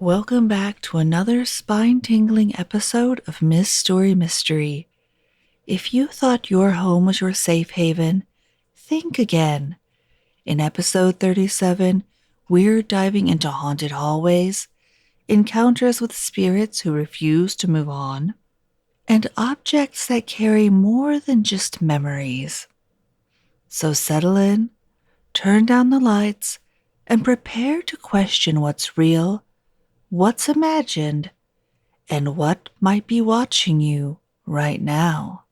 Welcome back to another spine-tingling episode of MsStoryMystery. If you thought your home was your safe haven, think again. In episode 37, we're diving into haunted hallways, encounters with spirits who refuse to move on, and objects that carry more than just memories. So settle in, turn down the lights, and prepare to question what's real, what's imagined, and what might be watching you right now.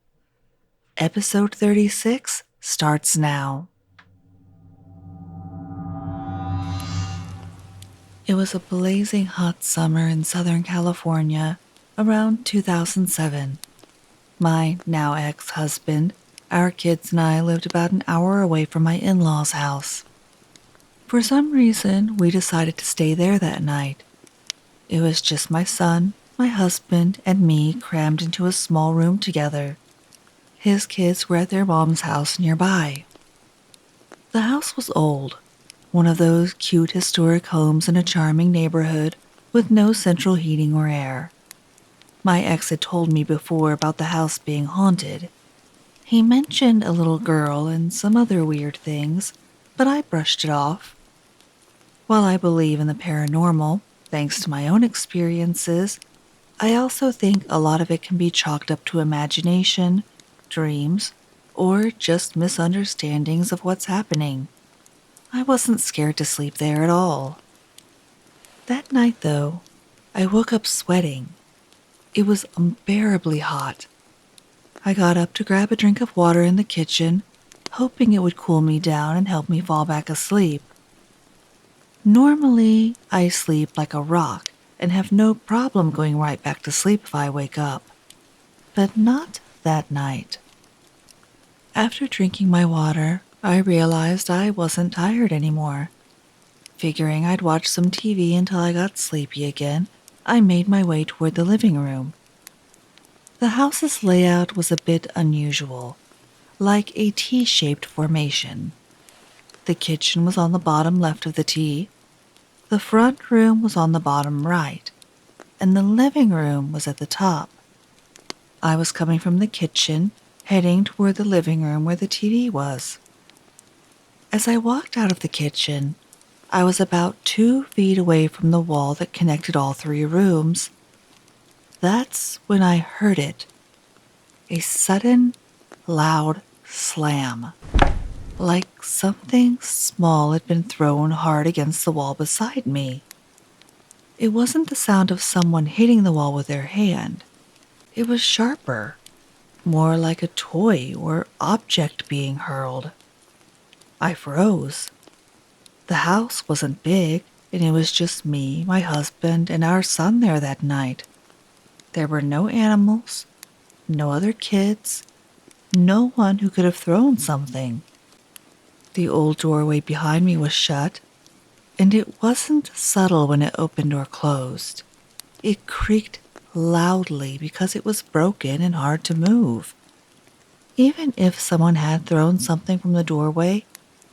Episode 36 starts now. It was a blazing hot summer in Southern California around 2007. My now ex-husband, our kids, and I lived about an hour away from my in-laws' house. For some reason, we decided to stay there that night. It was just my son, my husband, and me crammed into a small room together. His kids were at their mom's house nearby. The house was old, one of those cute historic homes in a charming neighborhood with no central heating or air. My ex had told me before about the house being haunted. He mentioned a little girl and some other weird things, but I brushed it off. While I believe in the paranormal, thanks to my own experiences, I also think a lot of it can be chalked up to imagination, dreams, or just misunderstandings of what's happening. I wasn't scared to sleep there at all. That night, though, I woke up sweating. It was unbearably hot. I got up to grab a drink of water in the kitchen, hoping it would cool me down and help me fall back asleep. Normally, I sleep like a rock and have no problem going right back to sleep if I wake up. But not that night. After drinking my water, I realized I wasn't tired anymore. Figuring I'd watch some TV until I got sleepy again, I made my way toward the living room. The house's layout was a bit unusual, like a T-shaped formation. The kitchen was on the bottom left of the T, the front room was on the bottom right, and the living room was at the top. I was coming from the kitchen, heading toward the living room where the TV was. As I walked out of the kitchen, I was about 2 feet away from the wall that connected all 3 rooms. That's when I heard it. A sudden, loud slam. Like something small had been thrown hard against the wall beside me. It wasn't the sound of someone hitting the wall with their hand. It was sharper, more like a toy or object being hurled. I froze. The house wasn't big, and it was just me, my husband, and our son there that night. There were no animals, no other kids, no one who could have thrown something. The old doorway behind me was shut, and it wasn't subtle when it opened or closed. It creaked loudly because it was broken and hard to move. Even if someone had thrown something from the doorway,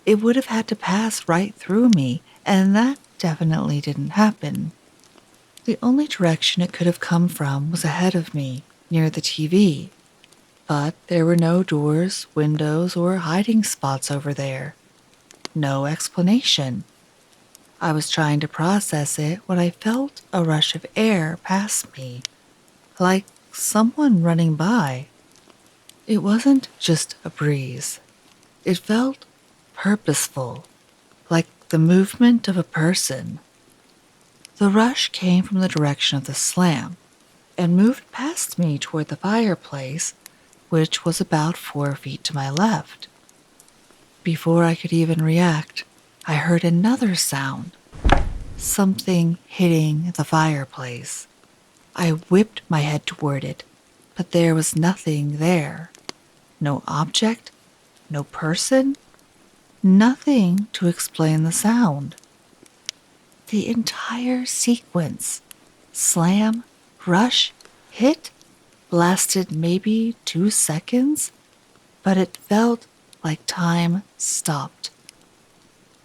it would have had to pass right through me, and that definitely didn't happen. The only direction it could have come from was ahead of me, near the TV. But there were no doors, windows, or hiding spots over there. No explanation. I was trying to process it when I felt a rush of air past me, like someone running by. It wasn't just a breeze. It felt purposeful, like the movement of a person. The rush came from the direction of the slam and moved past me toward the fireplace, which was about 4 feet to my left. Before I could even react, I heard another sound. Something hitting the fireplace. I whipped my head toward it, but there was nothing there. No object, no person, nothing to explain the sound. The entire sequence, slam, rush, hit, lasted maybe 2 seconds, but it felt like time stopped.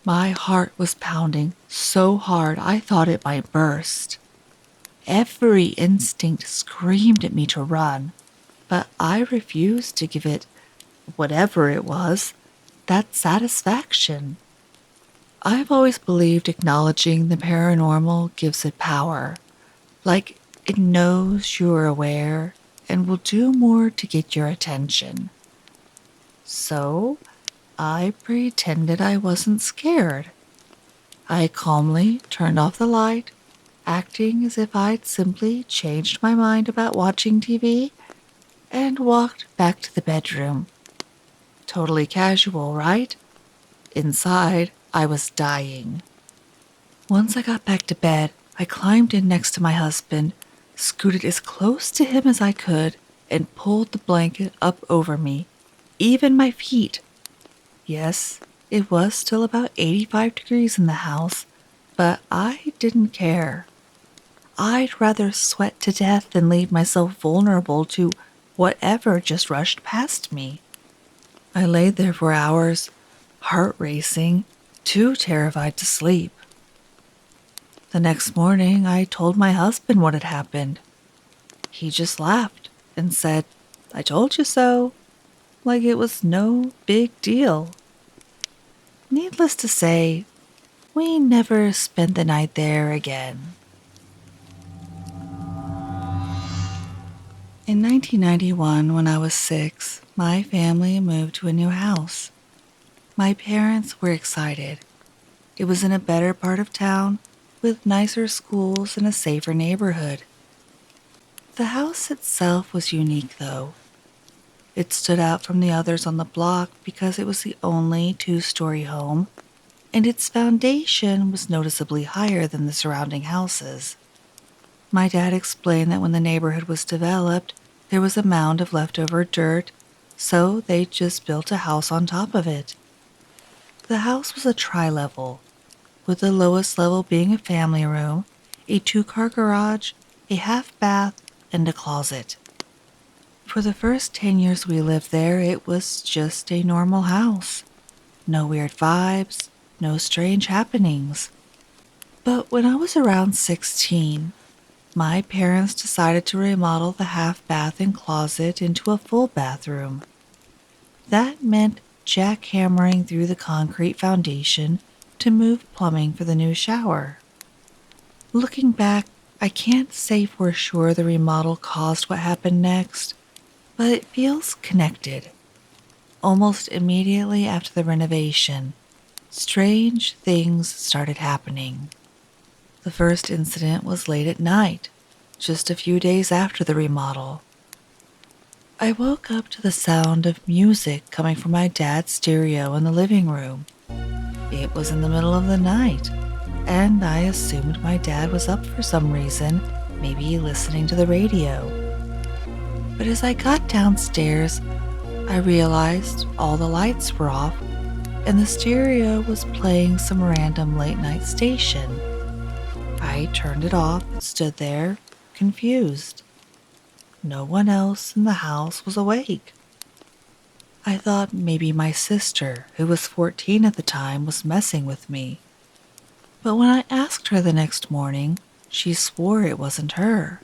My heart was pounding so hard I thought it might burst. Every instinct screamed at me to run, but I refused to give it, whatever it was, that satisfaction. I've always believed acknowledging the paranormal gives it power, like it knows you're aware and will do more to get your attention. So I pretended I wasn't scared. I calmly turned off the light, acting as if I'd simply changed my mind about watching TV, and walked back to the bedroom. Totally casual, right? Inside, I was dying. Once I got back to bed, I climbed in next to my husband, scooted as close to him as I could, and pulled the blanket up over me, even my feet. Yes, it was still about 85 degrees in the house, but I didn't care. I'd rather sweat to death than leave myself vulnerable to whatever just rushed past me. I laid there for hours, heart racing, too terrified to sleep. The next morning, I told my husband what had happened. He just laughed and said, "I told you so," like it was no big deal. Needless to say, we never spent the night there again. In 1991, when I was 6, my family moved to a new house. My parents were excited. It was in a better part of town, with nicer schools and a safer neighborhood. The house itself was unique, though. It stood out from the others on the block because it was the only two-story home, and its foundation was noticeably higher than the surrounding houses. My dad explained that when the neighborhood was developed, there was a mound of leftover dirt, so they just built a house on top of it. The house was a tri-level, with the lowest level being a family room, a two-car garage, a half bath, and a closet. For the first 10 years we lived there, it was just a normal house. No weird vibes, no strange happenings. But when I was around 16, my parents decided to remodel the half bath and closet into a full bathroom. That meant jackhammering through the concrete foundation to move plumbing for the new shower. Looking back, I can't say for sure the remodel caused what happened next, but it feels connected. Almost immediately after the renovation, strange things started happening. The first incident was late at night, just a few days after the remodel. I woke up to the sound of music coming from my dad's stereo in the living room. It was in the middle of the night, and I assumed my dad was up for some reason, maybe listening to the radio. But as I got downstairs, I realized all the lights were off, and the stereo was playing some random late-night station. I turned it off and stood there, confused. No one else in the house was awake. I thought maybe my sister, who was 14 at the time, was messing with me. But when I asked her the next morning, she swore it wasn't her.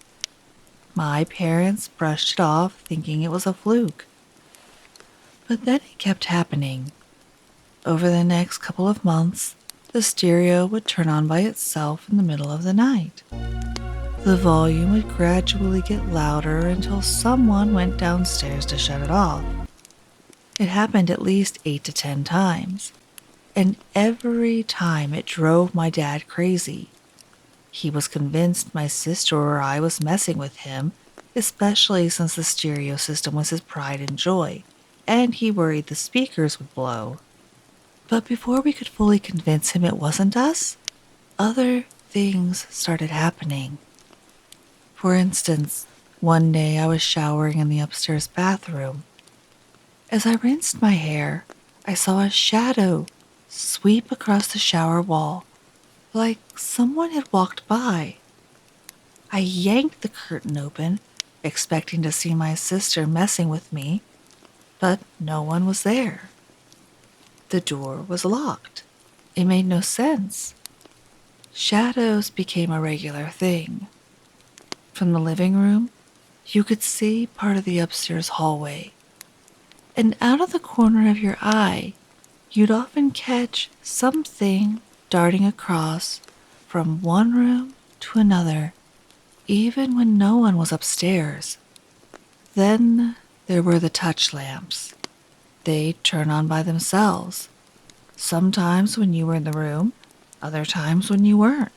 My parents brushed it off, thinking it was a fluke. But then it kept happening. Over the next couple of months, the stereo would turn on by itself in the middle of the night. The volume would gradually get louder until someone went downstairs to shut it off. It happened at least 8 to 10 times, and every time it drove my dad crazy. He was convinced my sister or I was messing with him, especially since the stereo system was his pride and joy, and he worried the speakers would blow. But before we could fully convince him it wasn't us, other things started happening. For instance, one day I was showering in the upstairs bathroom. As I rinsed my hair, I saw a shadow sweep across the shower wall, like someone had walked by. I yanked the curtain open, expecting to see my sister messing with me, but no one was there. The door was locked. It made no sense. Shadows became a regular thing. from the living room, you could see part of the upstairs hallway. And out of the corner of your eye, you'd often catch something darting across from one room to another, even when no one was upstairs. Then there were the touch lamps. They'd turn on by themselves, sometimes when you were in the room, other times when you weren't.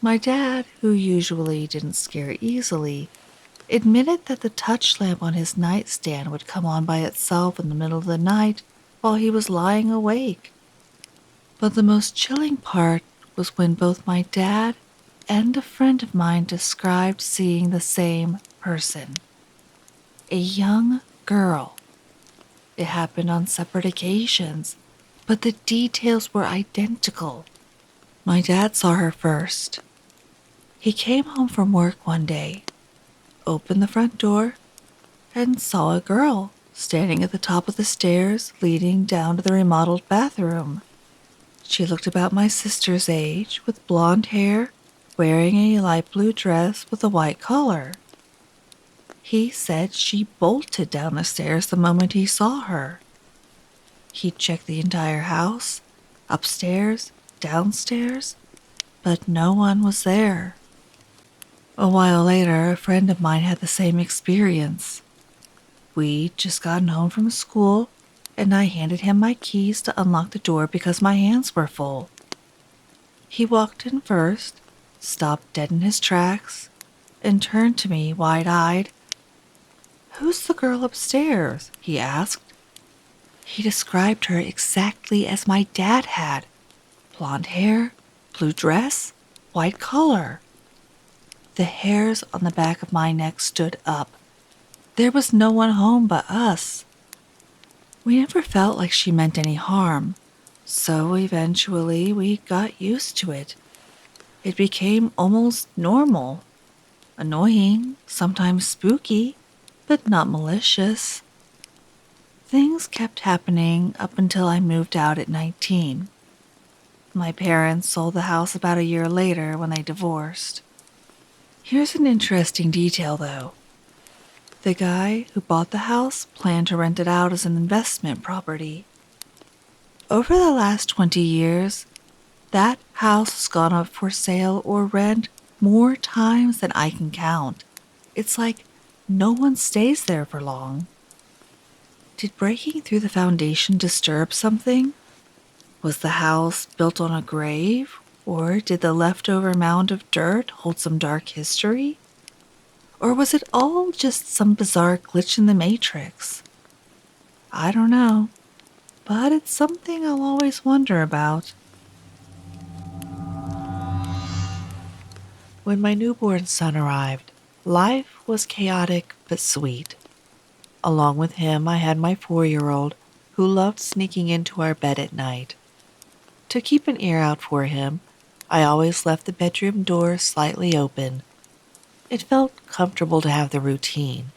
My dad, who usually didn't scare easily, admitted that the touch lamp on his nightstand would come on by itself in the middle of the night while he was lying awake. But the most chilling part was when both my dad and a friend of mine described seeing the same person. A young girl. It happened on separate occasions, but the details were identical. My dad saw her first. He came home from work one day, opened the front door, and saw a girl standing at the top of the stairs leading down to the remodeled bathroom. She looked about my sister's age, with blonde hair, wearing a light blue dress with a white collar. He said she bolted down the stairs the moment he saw her. He checked the entire house, upstairs, downstairs, but no one was there. A while later, a friend of mine had the same experience. We'd just gotten home from school, and I handed him my keys to unlock the door because my hands were full. He walked in first, stopped dead in his tracks, and turned to me wide-eyed. "Who's the girl upstairs?" he asked. He described her exactly as my dad had. Blonde hair, blue dress, white collar. The hairs on the back of my neck stood up. There was no one home but us. We never felt like she meant any harm, so eventually we got used to it. It became almost normal. Annoying, sometimes spooky, but not malicious. Things kept happening up until I moved out at 19. My parents sold the house about a year later when they divorced. Here's an interesting detail, though. The guy who bought the house planned to rent it out as an investment property. Over the last 20 years, that house has gone up for sale or rent more times than I can count. It's like no one stays there for long. Did breaking through the foundation disturb something? Was the house built on a grave, or did the leftover mound of dirt hold some dark history? Or was it all just some bizarre glitch in the matrix? I don't know, but it's something I'll always wonder about. When my newborn son arrived, life was chaotic but sweet. Along with him, I had my 4-year-old, who loved sneaking into our bed at night. To keep an ear out for him, I always left the bedroom door slightly open. It felt comfortable to have the routine,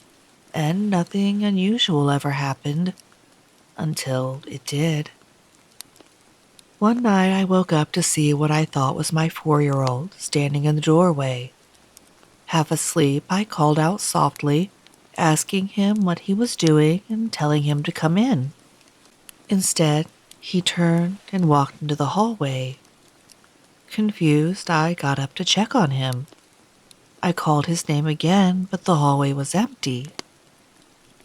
and nothing unusual ever happened, until it did. One night I woke up to see what I thought was my 4-year-old standing in the doorway. Half asleep, I called out softly, asking him what he was doing and telling him to come in. Instead, he turned and walked into the hallway. Confused, I got up to check on him. I called his name again, but the hallway was empty.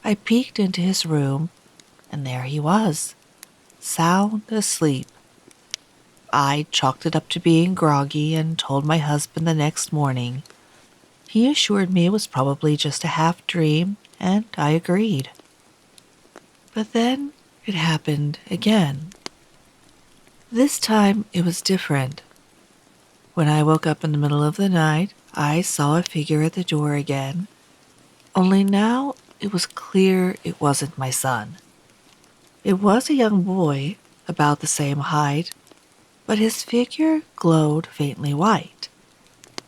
I peeked into his room, and there he was, sound asleep. I chalked it up to being groggy and told my husband the next morning. He assured me it was probably just a half dream, and I agreed. But then it happened again. This time it was different. When I woke up in the middle of the night, I saw a figure at the door again. Only now it was clear it wasn't my son. It was a young boy, about the same height, but his figure glowed faintly white.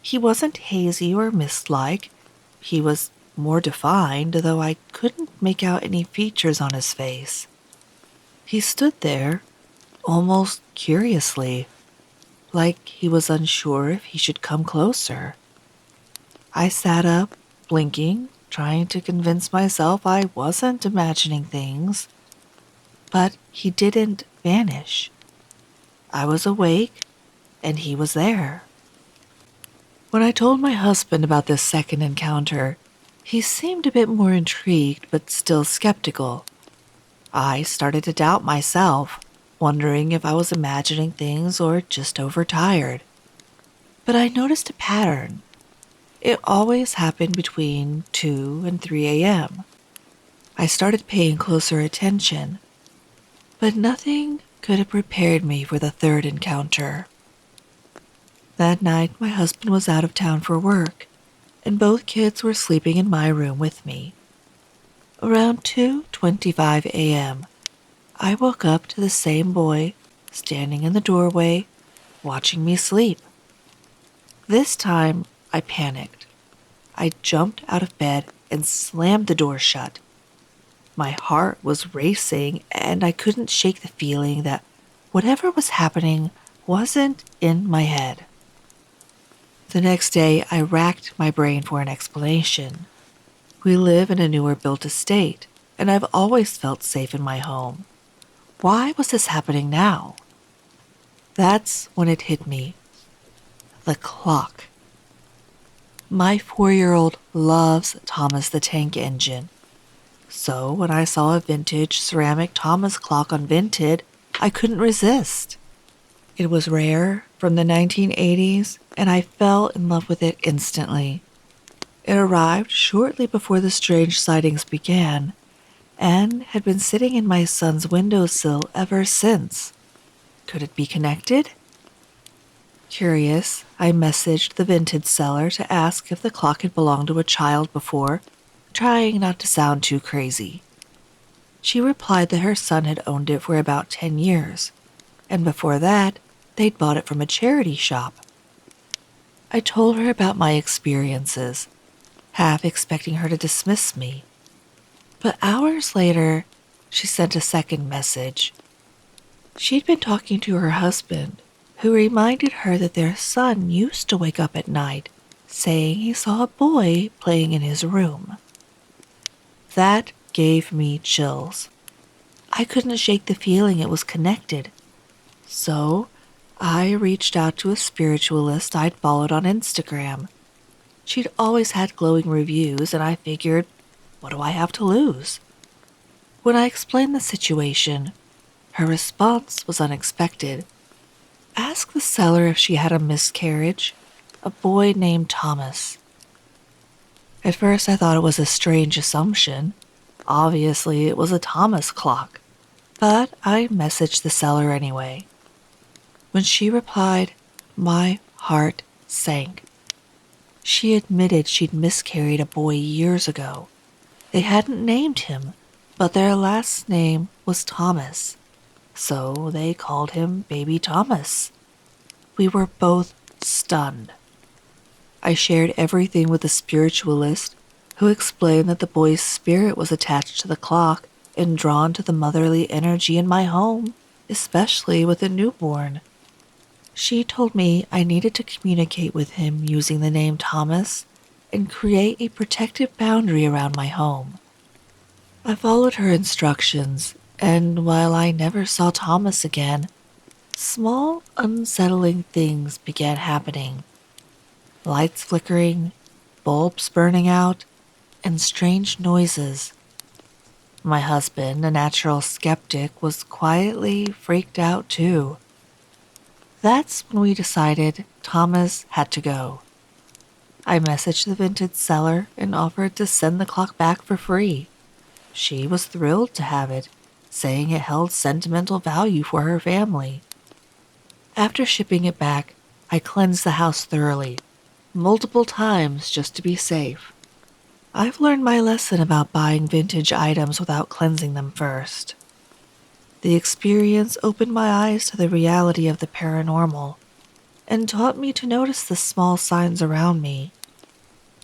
He wasn't hazy or mist-like. He was more defined, though I couldn't make out any features on his face. He stood there, almost curiously, like he was unsure if he should come closer. I sat up, blinking, trying to convince myself I wasn't imagining things. But he didn't vanish. I was awake, and he was there. When I told my husband about this second encounter, he seemed a bit more intrigued but still skeptical. I started to doubt myself, wondering if I was imagining things or just overtired. But I noticed a pattern. It always happened between 2 and 3 a.m. I started paying closer attention, but nothing could have prepared me for the third encounter. That night, my husband was out of town for work, and both kids were sleeping in my room with me. Around 2:25 a.m., I woke up to the same boy standing in the doorway, watching me sleep. This time, I panicked. I jumped out of bed and slammed the door shut. My heart was racing, and I couldn't shake the feeling that whatever was happening wasn't in my head. The next day, I racked my brain for an explanation. We live in a newer built estate, and I've always felt safe in my home. Why was this happening now? That's when it hit me. The clock. My 4-year-old loves Thomas the Tank Engine. So when I saw a vintage ceramic Thomas clock on Vinted, I couldn't resist. It was rare, from the 1980s, and I fell in love with it instantly. It arrived shortly before the strange sightings began, and had been sitting in my son's windowsill ever since. Could it be connected? Curious, I messaged the vintage seller to ask if the clock had belonged to a child before, trying not to sound too crazy. She replied that her son had owned it for about 10 years, and before that, they'd bought it from a charity shop. I told her about my experiences, half expecting her to dismiss me. But hours later, she sent a second message. She'd been talking to her husband, who reminded her that their son used to wake up at night, saying he saw a boy playing in his room. That gave me chills. I couldn't shake the feeling it was connected. So, I reached out to a spiritualist I'd followed on Instagram. She'd always had glowing reviews, and I figured, what do I have to lose? When I explained the situation, her response was unexpected. Ask the seller if she had a miscarriage, a boy named Thomas. At first, I thought it was a strange assumption. Obviously, it was a Thomas clock, but I messaged the seller anyway. When she replied, my heart sank. She admitted she'd miscarried a boy years ago. They hadn't named him, but their last name was Thomas, so they called him Baby Thomas. We were both stunned. I shared everything with the spiritualist, who explained that the boy's spirit was attached to the clock and drawn to the motherly energy in my home, especially with a newborn. She told me I needed to communicate with him using the name Thomas and create a protective boundary around my home. I followed her instructions, and while I never saw Thomas again, small, unsettling things began happening. Lights flickering, bulbs burning out, and strange noises. My husband, a natural skeptic, was quietly freaked out too. That's when we decided Thomas had to go. I messaged the vintage seller and offered to send the clock back for free. She was thrilled to have it, saying it held sentimental value for her family. After shipping it back, I cleansed the house thoroughly, multiple times just to be safe. I've learned my lesson about buying vintage items without cleansing them first. The experience opened my eyes to the reality of the paranormal and taught me to notice the small signs around me.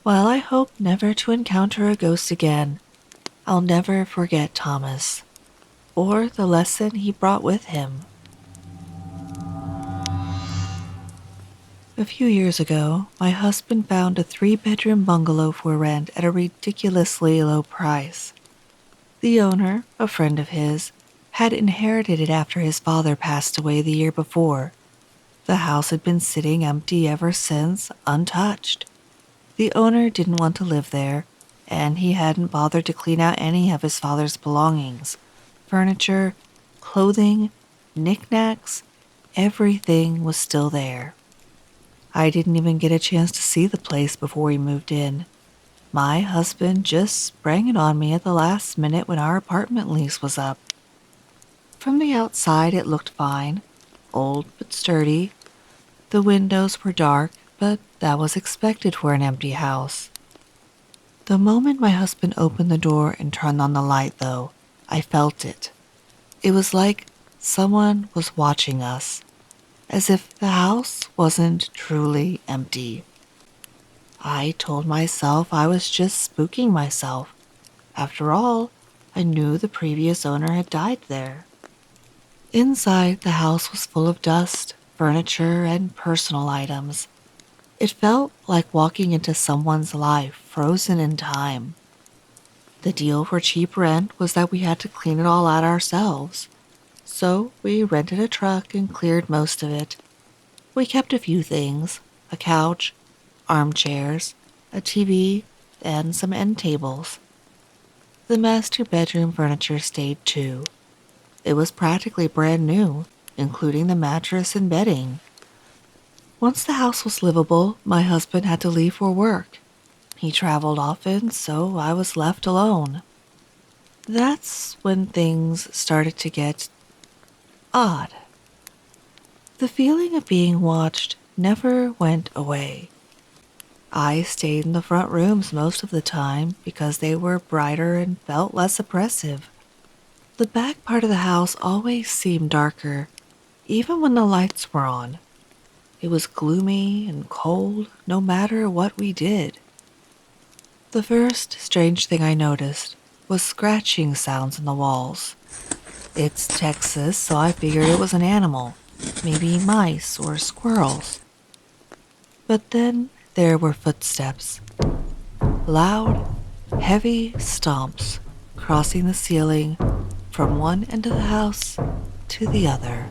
While I hope never to encounter a ghost again, I'll never forget Thomas or the lesson he brought with him. A few years ago, my husband found a 3-bedroom bungalow for rent at a ridiculously low price. The owner, a friend of his, had inherited it after his father passed away the year before. The house had been sitting empty ever since, untouched. The owner didn't want to live there, and he hadn't bothered to clean out any of his father's belongings. Furniture, clothing, knickknacks, everything was still there. I didn't even get a chance to see the place before we moved in. My husband just sprang it on me at the last minute when our apartment lease was up. From the outside, it looked fine, old but sturdy. The windows were dark, but that was expected for an empty house. The moment my husband opened the door and turned on the light, though, I felt it. It was like someone was watching us, as if the house wasn't truly empty. I told myself I was just spooking myself. After all, I knew the previous owner had died there. Inside, the house was full of dust, furniture, and personal items. It felt like walking into someone's life frozen in time. The deal for cheap rent was that we had to clean it all out ourselves. So we rented a truck and cleared most of it. We kept a few things: a couch, armchairs, a TV, and some end tables. The master bedroom furniture stayed too. It was practically brand new, including the mattress and bedding. Once the house was livable, my husband had to leave for work. He traveled often, so I was left alone. That's when things started to get odd. The feeling of being watched never went away. I stayed in the front rooms most of the time because they were brighter and felt less oppressive. The back part of the house always seemed darker, even when the lights were on. It was gloomy and cold no matter what we did. The first strange thing I noticed was scratching sounds in the walls. It's Texas, so I figured it was an animal, maybe mice or squirrels. But then there were footsteps. Loud, heavy stomps crossing the ceiling from one end of the house to the other.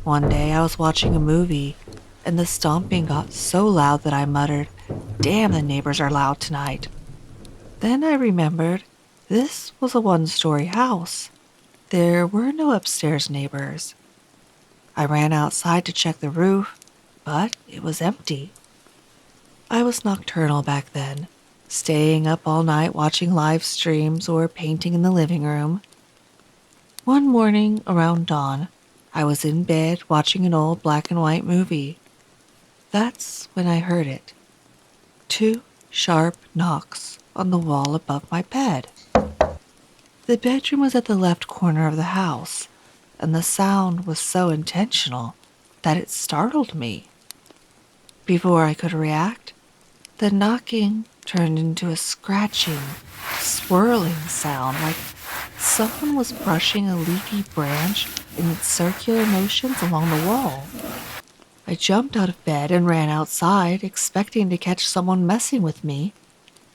One day I was watching a movie, and the stomping got so loud that I muttered, "Damn, the neighbors are loud tonight." Then I remembered this was a one-story house. There were no upstairs neighbors. I ran outside to check the roof, but it was empty. I was nocturnal back then, staying up all night watching live streams or painting in the living room. One morning around dawn, I was in bed watching an old black and white movie. That's when I heard it. 2 sharp knocks on the wall above my bed. The bedroom was at the left corner of the house, and the sound was so intentional that it startled me. Before I could react, the knocking turned into a scratching, swirling sound like someone was brushing a leafy branch in its circular motions along the wall. I jumped out of bed and ran outside, expecting to catch someone messing with me,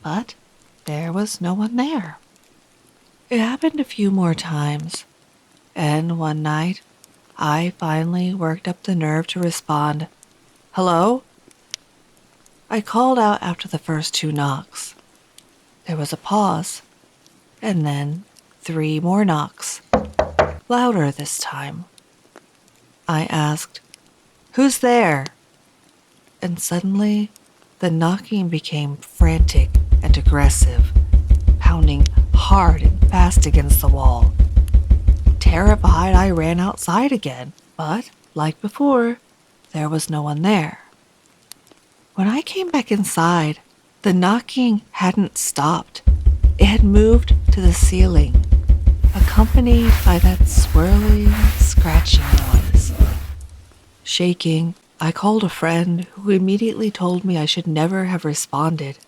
but there was no one there. It happened a few more times, and one night, I finally worked up the nerve to respond, "Hello?" I called out after the first 2 knocks. There was a pause, and then 3 more knocks, louder this time. I asked, "Who's there?" And suddenly, the knocking became frantic and aggressive, pounding hard and fast against the wall. Terrified, I ran outside again, but, like before, there was no one there. When I came back inside, the knocking hadn't stopped. It had moved to the ceiling, accompanied by that swirling, scratching noise. Shaking, I called a friend who immediately told me I should never have responded.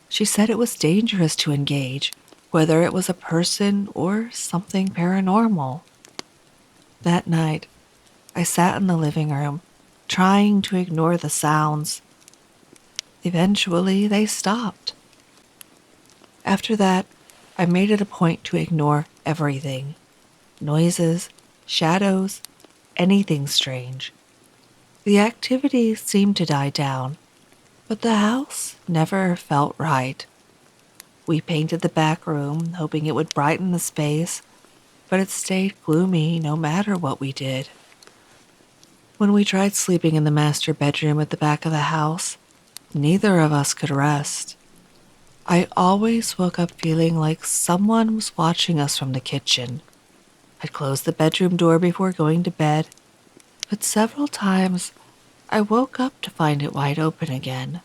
She said it was dangerous to engage, whether it was a person or something paranormal. That night, I sat in the living room, trying to ignore the sounds. Eventually, they stopped. After that, I made it a point to ignore everything: noises, shadows, anything strange. The activity seemed to die down, but the house never felt right. We painted the back room, hoping it would brighten the space, but it stayed gloomy no matter what we did. When we tried sleeping in the master bedroom at the back of the house, neither of us could rest. I always woke up feeling like someone was watching us from the kitchen. I'd close the bedroom door before going to bed, but several times I woke up to find it wide open again.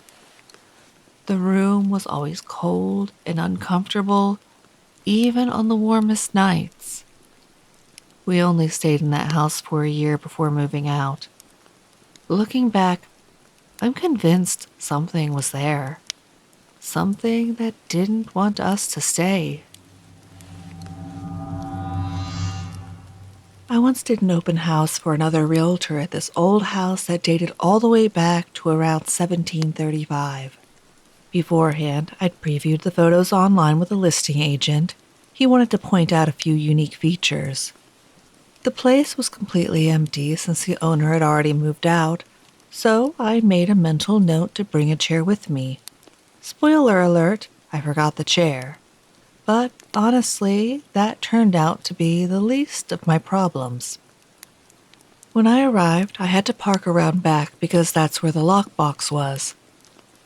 The room was always cold and uncomfortable, even on the warmest nights. We only stayed in that house for a year before moving out. Looking back, I'm convinced something was there. Something that didn't want us to stay. I once did an open house for another realtor at this old house that dated all the way back to around 1735. Beforehand, I'd previewed the photos online with a listing agent. He wanted to point out a few unique features. The place was completely empty since the owner had already moved out, so I made a mental note to bring a chair with me. Spoiler alert, I forgot the chair. But honestly, that turned out to be the least of my problems. When I arrived, I had to park around back because that's where the lockbox was.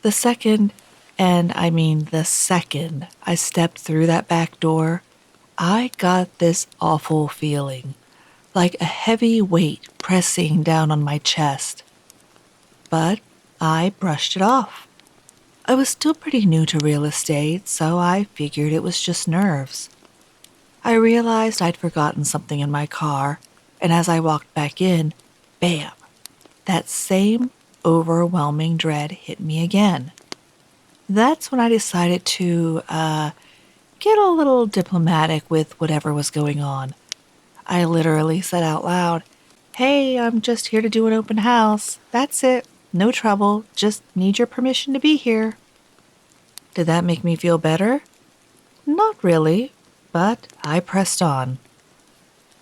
The second I stepped through that back door, I got this awful feeling, like a heavy weight pressing down on my chest. But I brushed it off. I was still pretty new to real estate, so I figured it was just nerves. I realized I'd forgotten something in my car, and as I walked back in, bam, that same overwhelming dread hit me again. That's when I decided to, get a little diplomatic with whatever was going on. I literally said out loud, "Hey, I'm just here to do an open house. That's it. No trouble. Just need your permission to be here." Did that make me feel better? Not really, but I pressed on.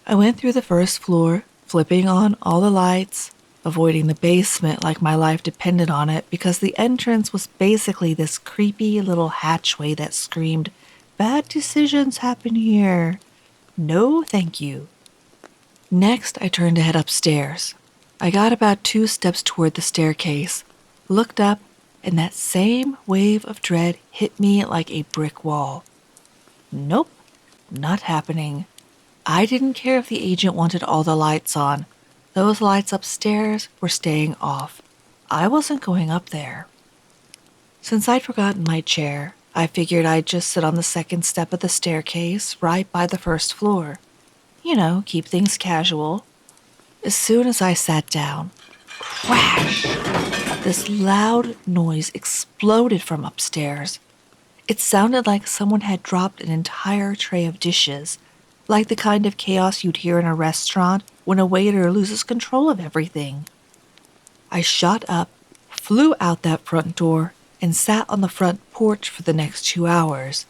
I went through the first floor, flipping on all the lights, avoiding the basement like my life depended on it because the entrance was basically this creepy little hatchway that screamed, "Bad decisions happen here. No, thank you." Next, I turned to head upstairs. I got about 2 steps toward the staircase, looked up, and that same wave of dread hit me like a brick wall. Nope, not happening. I didn't care if the agent wanted all the lights on. Those lights upstairs were staying off. I wasn't going up there. Since I'd forgotten my chair, I figured I'd just sit on the second step of the staircase right by the first floor. Keep things casual. As soon as I sat down, crash! This loud noise exploded from upstairs. It sounded like someone had dropped an entire tray of dishes, like the kind of chaos you'd hear in a restaurant when a waiter loses control of everything. I shot up, flew out that front door, and sat on the front porch for the next 2 hours.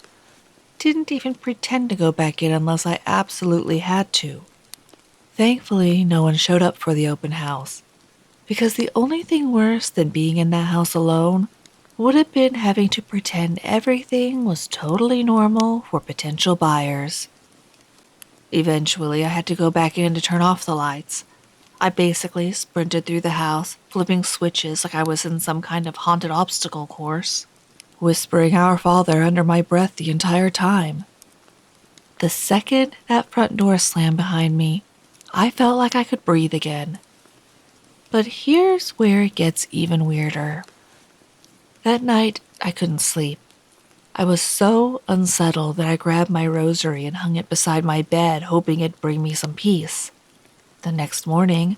Didn't even pretend to go back in unless I absolutely had to. Thankfully, no one showed up for the open house, because the only thing worse than being in that house alone would have been having to pretend everything was totally normal for potential buyers. Eventually, I had to go back in to turn off the lights. I basically sprinted through the house, flipping switches like I was in some kind of haunted obstacle course, whispering "Our Father" under my breath the entire time. The second that front door slammed behind me, I felt like I could breathe again. But here's where it gets even weirder. That night, I couldn't sleep. I was so unsettled that I grabbed my rosary and hung it beside my bed, hoping it'd bring me some peace. The next morning,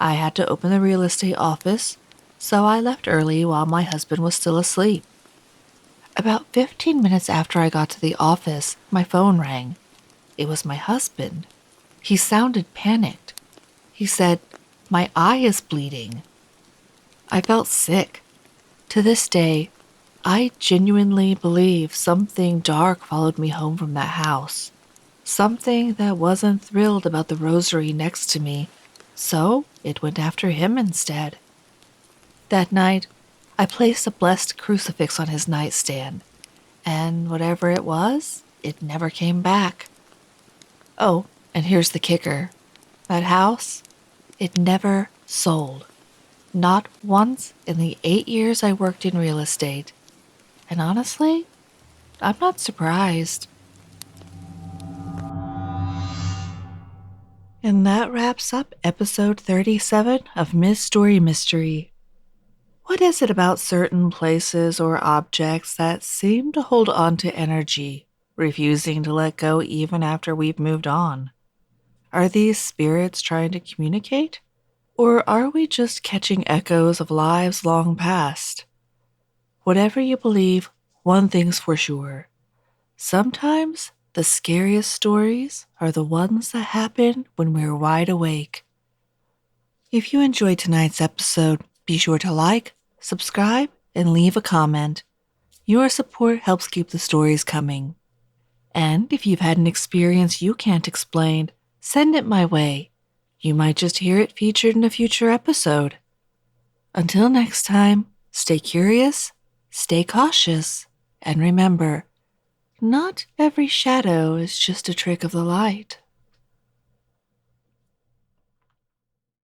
I had to open the real estate office, so I left early while my husband was still asleep. About 15 minutes after I got to the office, my phone rang. It was my husband. He sounded panicked. He said, "My eye is bleeding." I felt sick. To this day, I genuinely believe something dark followed me home from that house. Something that wasn't thrilled about the rosary next to me, so it went after him instead. That night, I placed a blessed crucifix on his nightstand, and whatever it was, it never came back. Oh, and here's the kicker. That house, it never sold. Not once in the 8 years I worked in real estate. And honestly, I'm not surprised. And that wraps up episode 37 of MsStoryMystery. What is it about certain places or objects that seem to hold on to energy, refusing to let go even after we've moved on? Are these spirits trying to communicate? Or are we just catching echoes of lives long past? Whatever you believe, one thing's for sure. Sometimes the scariest stories are the ones that happen when we're wide awake. If you enjoyed tonight's episode, be sure to like, subscribe, and leave a comment. Your support helps keep the stories coming. And if you've had an experience you can't explain, send it my way. You might just hear it featured in a future episode. Until next time, stay curious, stay cautious, and remember, not every shadow is just a trick of the light.